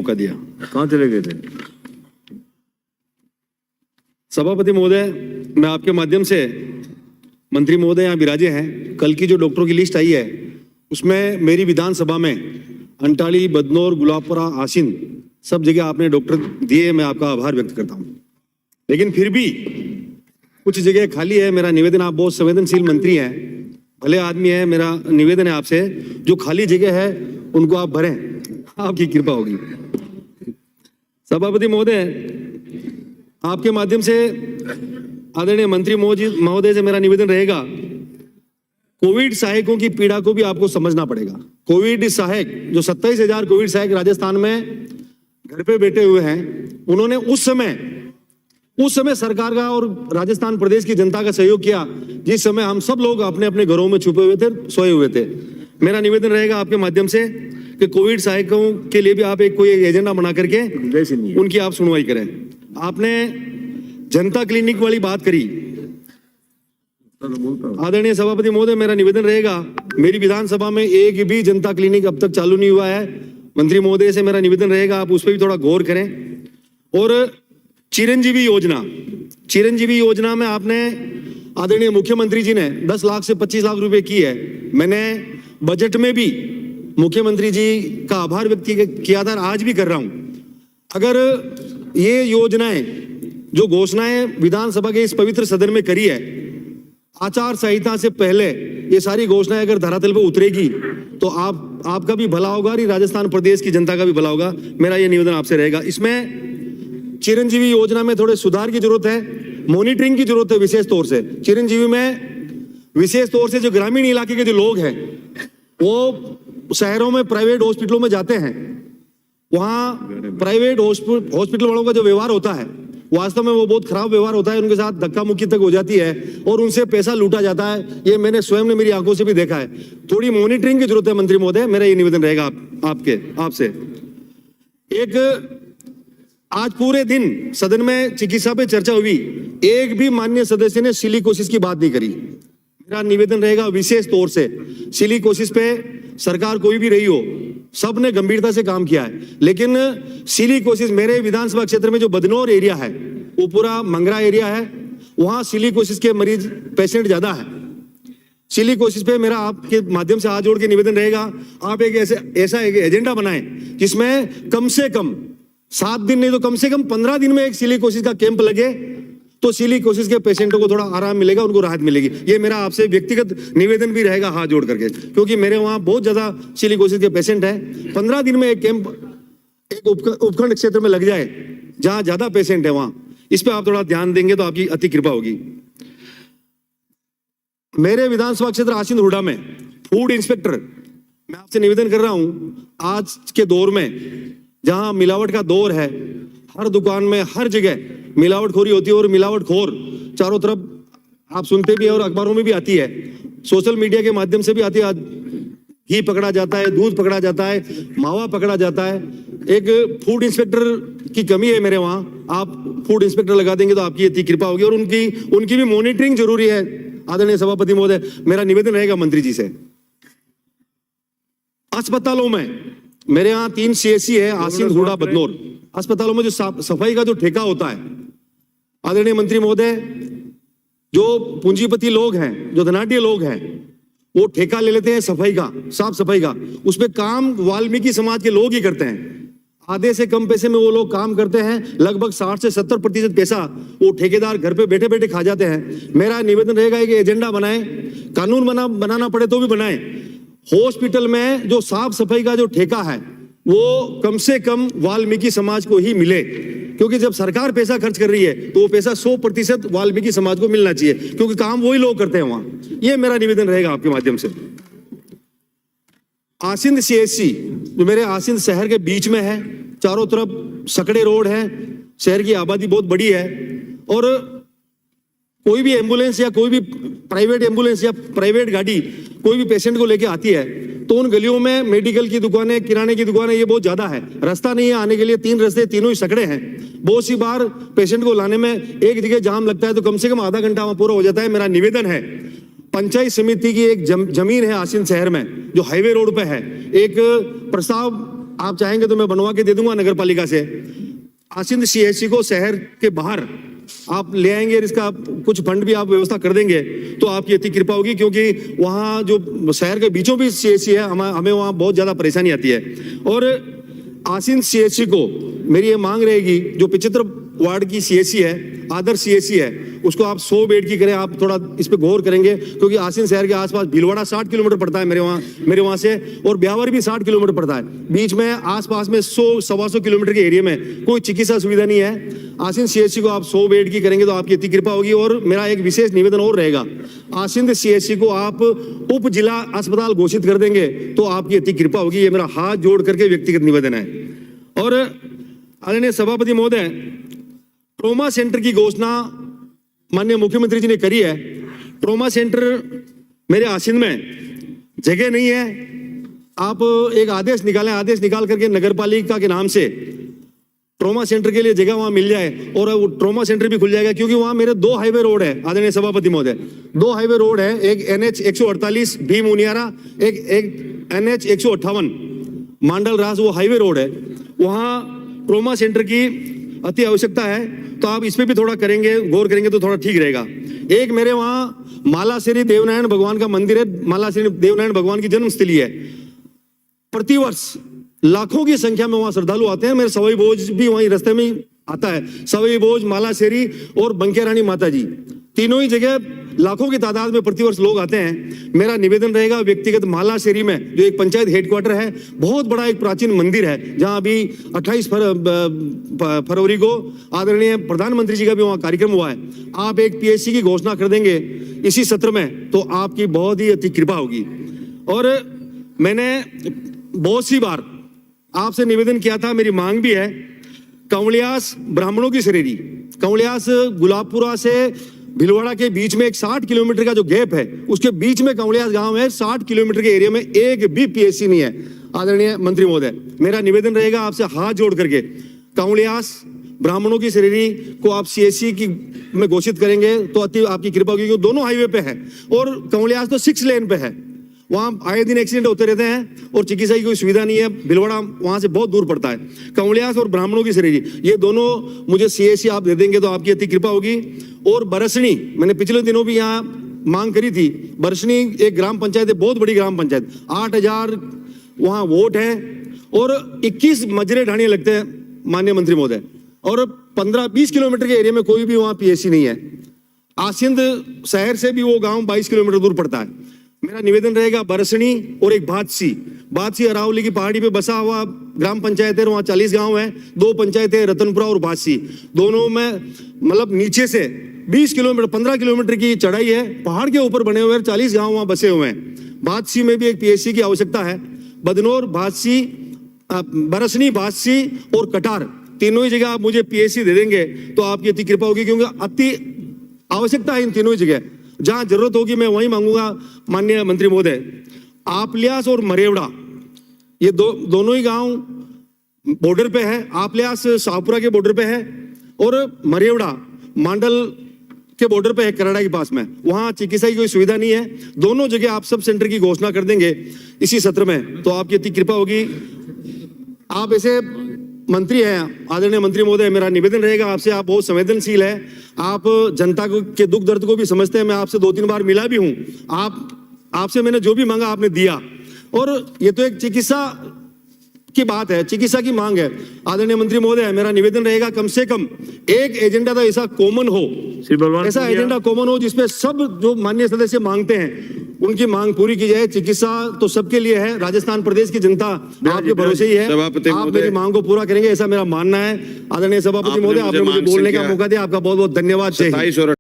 मौका दिया। कहाँ चले गए थे? सभापति महोदय, मैं आपके माध्यम से, मंत्री महोदय यहाँ विराजे हैं, कल की जो डॉक्टरों की लिस्ट आई है उसमें मेरी विधानसभा में अंटाली, बदनौर, गुलाबपुरा, आसीन सब जगह आपने डॉक्टर दिए, मैं आपका आभार व्यक्त करता हूँ। लेकिन फिर भी कुछ जगह खाली है। मेरा निवेदन, आप बहुत संवेदनशील मंत्री हैं, भले आदमी है, मेरा निवेदन है आपसे, जो खाली जगह है उनको आप भरें, आपकी कृपा होगी। सभापति महोदय, आपके माध्यम से आदरणीय मंत्री महोदय से मेरा निवेदन रहेगा, कोविड सहायकों की पीड़ा को भी आपको समझना पड़ेगा। कोविड सहायक जो 27,000 कोविड सहायक राजस्थान में घर पे बैठे हुए हैं, उन्होंने उस समय सरकार का और राजस्थान प्रदेश की जनता का सहयोग किया जिस समय हम सब लोग अपने अपने घरों में छुपे हुए थे, सोए हुए थे। मेरा निवेदन रहेगा आपके माध्यम से कि कोविड सहायकों के लिए भी आप कोई एजेंडा बना करके उनकी आप सुनवाई करें। आपने जनता क्लिनिक वाली बात करी, आदरणीय सभापति महोदय, मेरा निवेदन रहेगा, मेरी विधानसभा में एक भी जनता क्लिनिक अब तक चालू नहीं हुआ है। मंत्री महोदय से मेरा निवेदन रहेगा, आप उस पर भी थोड़ा गौर करें। और चिरंजीवी योजना में आपने, आदरणीय मुख्यमंत्री जी ने 10 लाख से 25 लाख रुपए की है। मैंने बजट में भी मुख्यमंत्री जी का आभार व्यक्त किया था, आज भी कर रहा हूं। अगर ये योजनाएं, जो घोषणाएं विधानसभा के इस पवित्र सदन में करी है, आचार संहिता से पहले ये सारी घोषणाएं अगर धरातल पर उतरेगी तो आपका भी भला होगा और राजस्थान प्रदेश की जनता का भी भला होगा। मेरा ये निवेदन आपसे रहेगा। इसमें चिरंजीवी योजना में थोड़े सुधार की जरूरत है, मॉनिटरिंग की जरूरत है। विशेष तौर से चिरंजीवी में विशेष तौर से जो ग्रामीण इलाके के जो लोग हैं, वो शहरों में प्राइवेट हॉस्पिटलों में जाते हैं, वहां प्राइवेट हॉस्पिटल वालों का जो व्यवहार होता है, वास्तव में वो बहुत खराब व्यवहार होता है। उनके साथ धक्का मुक्की तक हो जाती है और उनसे पैसा लूटा जाता है। ये मैंने स्वयं ने मेरी आंखों से भी देखा है। थोड़ी मॉनिटरिंग की जरूरत है मंत्री महोदय, मेरा ये निवेदन रहेगा आपसे। आज पूरे दिन सदन में चिकित्सा पे चर्चा हुई, एक भी माननीय सदस्य ने सिलिकोसिस की बात नहीं करी। मेरा निवेदन रहेगा, विशेष तौर से सिलिकोसिस पे सरकार कोई भी रही हो, सबने गंभीरता से काम किया है। लेकिन सिलिकोसिस, मेरे विधानसभा क्षेत्र में जो बदनौर एरिया है, वो पूरा मंगरा एरिया है, वहां सिलिकोसिस के मरीज पेशेंट ज्यादा है। सिलिकोसिस पे मेरा आपके माध्यम से हाथ जोड़ के निवेदन रहेगा, आप एक ऐसा एक एजेंडा बनाएं जिसमें कम से कम 7 दिन नहीं तो कम से कम 15 दिन में एक सिलिकोसिस का कैंप लगे, तो सिलिकोसिस के पेशेंटों को थोड़ा आराम मिलेगा, उनको राहत मिलेगी। ये मेरा आपसे व्यक्तिगत निवेदन भी रहेगा हाथ जोड़ करके, क्योंकि मेरे वहां बहुत ज्यादा सिलिकोसिस के पेशेंट हैं। 15 दिन में एक कैंप एक उपखंड क्षेत्र में लग जाए जहां ज्यादा पेशेंट है, वहां इस पे आप थोड़ा ध्यान देंगे तो आपकी अति कृपा होगी। मेरे विधानसभा क्षेत्र आसीन हुडा में फूड इंस्पेक्टर, मैं आपसे निवेदन कर रहा हूं, आज के दौर में जहां मिलावट का दौर है, हर दुकान में हर जगह मिलावटखोरी होती है और मिलावटखोर चारों तरफ आप सुनते भी है और अखबारों में भी आती है, सोशल मीडिया के माध्यम से भी आती है। घी पकड़ा जाता है, दूध पकड़ा जाता है, मावा पकड़ा जाता है। एक फूड इंस्पेक्टर की कमी है मेरे वहां, आप फूड इंस्पेक्टर लगा देंगे तो आपकी इतनी कृपा होगी। और उनकी भी मॉनिटरिंग जरूरी है। आदरणीय सभापति महोदय, मेरा निवेदन रहेगा मंत्री जी से। अस्पतालों में मेरे यहाँ 3 CSC है, आसीन, हुडा, बदनौर। अस्पतालों में जो सफाई का जो ठेका होता है, आदरणीय मंत्री महोदय, जो पूंजीपति लोग हैं, जो धनाढ्य लोग हैं, वो ठेका ले लेते हैं सफाई का, साफ सफाई का। उसमें काम वाल्मीकि समाज के लोग ही करते हैं। आधे से कम पैसे में वो लोग काम करते हैं, लगभग 60 से 70% पैसा वो ठेकेदार घर पे बैठे बैठे खा जाते हैं। मेरा निवेदन रहेगा कि एजेंडा बनाएं, कानून बनाना पड़े तो भी बनाएं। हॉस्पिटल में जो साफ सफाई का जो ठेका है वो कम से कम वाल्मीकि समाज को ही मिले, क्योंकि जब सरकार पैसा खर्च कर रही है तो वो पैसा 100% वाल्मीकि समाज को मिलना चाहिए, क्योंकि काम वही लोग करते हैं वहां। ये मेरा निवेदन रहेगा आपके माध्यम से। आसिंद CSC जो मेरे आसिंद शहर के बीच में है, चारों तरफ सकड़े रोड है, शहर की आबादी बहुत बड़ी है, और कोई भी एम्बुलेंस या कोई भी प्राइवेट एम्बुलेंस या प्राइवेट गाड़ी कोई भी पेशेंट को लेके आती है तो उन गलियों में मेडिकल की दुकानें, किराने की दुकानें, ये बहुत ज्यादा है। रास्ता नहीं है आने के लिए, 3 रास्ते, तीनों ही सकड़े हैं। बहुत सी बार पेशेंट को लाने में एक जगह जाम लगता है तो कम से कम आधा घंटा वहां पूरा हो जाता है। मेरा निवेदन है, पंचायत समिति की एक जमीन है आसीन शहर में जो हाईवे रोड पे है, एक प्रस्ताव आप चाहेंगे तो मैं बनवा के दे दूंगा नगर पालिका से। आसिंद सीएचसी को शहर के बाहर आप ले आएंगे, इसका कुछ फंड भी आप व्यवस्था कर देंगे तो आपकी इतनी कृपा होगी, क्योंकि वहाँ जो शहर के बीचों बीच सीएचसी है, हमें वहाँ बहुत ज़्यादा परेशानी आती है। और आसिंद सीएचसी को मेरी ये मांग रहेगी, जो 75 वार्ड की सीएचसी है, आदर्श सीएचसी है, उसको आप 100 बेड की करें। आप थोड़ा इस पे गौर करेंगे, क्योंकि आसिंद शहर के आसपास भीलवाड़ा 60 किलोमीटर पड़ता है मेरे वहाँ से, और ब्यावर भी 60 किलोमीटर पड़ता है। बीच में आसपास में 100-125 किलोमीटर के एरिया में कोई चिकित्सा सुविधा नहीं है। आसिंद सीएचसी को आप 100 बेड की करेंगे तो आपकी इतनी कृपा होगी। और मेरा एक विशेष निवेदन और रहेगा, आसिंद सीएचसी को आप उप जिला अस्पताल घोषित कर देंगे तो आपकी इतनी कृपा होगी। ये मेरा हाथ जोड़ करके व्यक्तिगत निवेदन है। और आदरणीय सभापति महोदय, ट्रोमा सेंटर की घोषणा माननीय मुख्यमंत्री जी ने करी है। ट्रोमा सेंटर मेरे आसिंद में जगह नहीं है। आप एक आदेश निकालें, आदेश निकाल करके नगर पालिका के नाम से ट्रोमा सेंटर के लिए जगह वहां मिल जाए, और वो ट्रोमा सेंटर भी खुल जाएगा, क्योंकि वहां मेरे 2 हाईवे रोड है आदरणीय सभापति महोदय। 2 हाईवे रोड है, एक NH 148 भीम उनियारा, एक NH 158 मांडल रास, वो हाईवे रोड है। वहां ट्रोमा सेंटर की अति आवश्यकता है, तो आप इस पे भी थोड़ा करेंगे, गौर करेंगे तो थोड़ा ठीक रहेगा। एक मेरे वहाँ मालाश्री देवनारायण भगवान का मंदिर है, मालाश्री देवनारायण भगवान की जन्मस्थली है। प्रतिवर्ष लाखों की संख्या में वहाँ श्रद्धालु आते हैं। मेरे सवाई भोज भी वहीं रास्ते में ही आता है। सवाई भोज, मालाश्री और बंकिया रानी माता जी, तीनों ही जगह लाखों की तादाद में प्रतिवर्ष लोग आते हैं। मेरा निवेदन रहेगा, व्यक्तिगत मालाश्री में जो एक पंचायत हेडक्वार्टर है, बहुत बड़ा एक प्राचीन मंदिर है, जहां अभी 28 फरवरी को आदरणीय प्रधानमंत्री जी का भी वहां कार्यक्रम हुआ है। आप एक PSC की घोषणा कर देंगे इसी सत्र में तो आपकी बहुत ही अति कृपा होगी। और मैंने बहुत सी बार आपसे निवेदन किया था, मेरी मांग भी है, कंवलियास ब्राह्मणों की शरीरी, कंवलियास गुलाबपुरा से भीलवाड़ा के बीच में एक 60 किलोमीटर का जो गैप है, उसके बीच में कंवलियास गांव है। 60 किलोमीटर के एरिया में एक भी PSC नहीं है। आदरणीय मंत्री महोदय, मेरा निवेदन रहेगा आपसे हाथ जोड़ करके, कंवलियास ब्राह्मणों की शरीरी को आप CSC की में घोषित करेंगे तो अति आपकी कृपा होगी, क्योंकि दोनों हाईवे पे है और कंवलियास तो 6 लेन पे है। वहाँ आए दिन एक्सीडेंट होते रहते हैं और चिकित्सा की कोई सुविधा नहीं है। भीलवाड़ा वहाँ से बहुत दूर पड़ता है। कंवलियास और ब्राह्मणों की शरीरी, ये दोनों मुझे CSC आप दे देंगे तो आपकी अति कृपा होगी। और बरसनी, मैंने पिछले दिनों भी यहाँ मांग करी थी। बरसनी एक ग्राम पंचायत है, बहुत बड़ी ग्राम पंचायत, 8000 वहाँ वोट है और 21 मजरे ढाणियाँ लगते हैं माननीय मंत्री महोदय, और 15-20 किलोमीटर के एरिया में कोई भी वहाँ PSC नहीं है। आसिंद शहर से भी वो गाँव 22 किलोमीटर दूर पड़ता है। मेरा निवेदन रहेगा, बरसनी और एक बादसी अरावली की पहाड़ी पे बसा हुआ ग्राम पंचायत है, वहाँ 40 गांव हैं। 2 पंचायतें रतनपुरा और बादसी, दोनों में मतलब नीचे से 20 किलोमीटर 15 किलोमीटर की चढ़ाई है, पहाड़ के ऊपर बने हुए हैं, 40 गांव वहाँ बसे हुए हैं। बादसी में भी एक PSC की आवश्यकता है। बदनौर, बादसी, बरसनी, बादसी और कटार, तीनों ही जगह आप मुझे PSC दे देंगे तो आपकी अति कृपा होगी, क्योंकि अति आवश्यकता है इन तीनों ही जगह। जहां जरूरत होगी मैं वहीं मांगूंगा माननीय मंत्री महोदय। आपल्यास और मरेवड़ा, ये दोनों ही गांव बॉर्डर पे है। आपल्यास शाहपुरा के बॉर्डर पे है और मरेवड़ा मांडल के बॉर्डर पे है, कनाडा के पास में। वहां चिकित्सा की कोई सुविधा नहीं है। दोनों जगह आप सब सेंटर की घोषणा कर देंगे इसी सत्र में तो आपकी इतनी कृपा होगी। आप ऐसे मंत्री हैं आदरणीय मंत्री महोदय, मेरा निवेदन रहेगा आपसे, आप बहुत संवेदनशील है, आप जनता के दुख दर्द को भी समझते हैं। मैं आपसे 2-3 बार मिला भी हूं। आपसे मैंने जो भी मांगा आपने दिया, और ये तो एक चिकित्सा की बात है, चिकित्सा की मांग है। आदरणीय मंत्री महोदय, मेरा निवेदन रहेगा, कम से कम एक एजेंडा तो ऐसा कॉमन हो, ऐसा एजेंडा कॉमन हो जिसपे सब जो माननीय सदस्य मांगते हैं उनकी मांग पूरी की जाए। चिकित्सा तो सबके लिए है, राजस्थान प्रदेश की जनता आपके भरोसे ही है, आप मेरी मांग को पूरा करेंगे ऐसा मेरा मानना है। आदरणीय सभापति महोदय, आपने मुझे बोलने का मौका दिया, आपका बहुत बहुत धन्यवाद।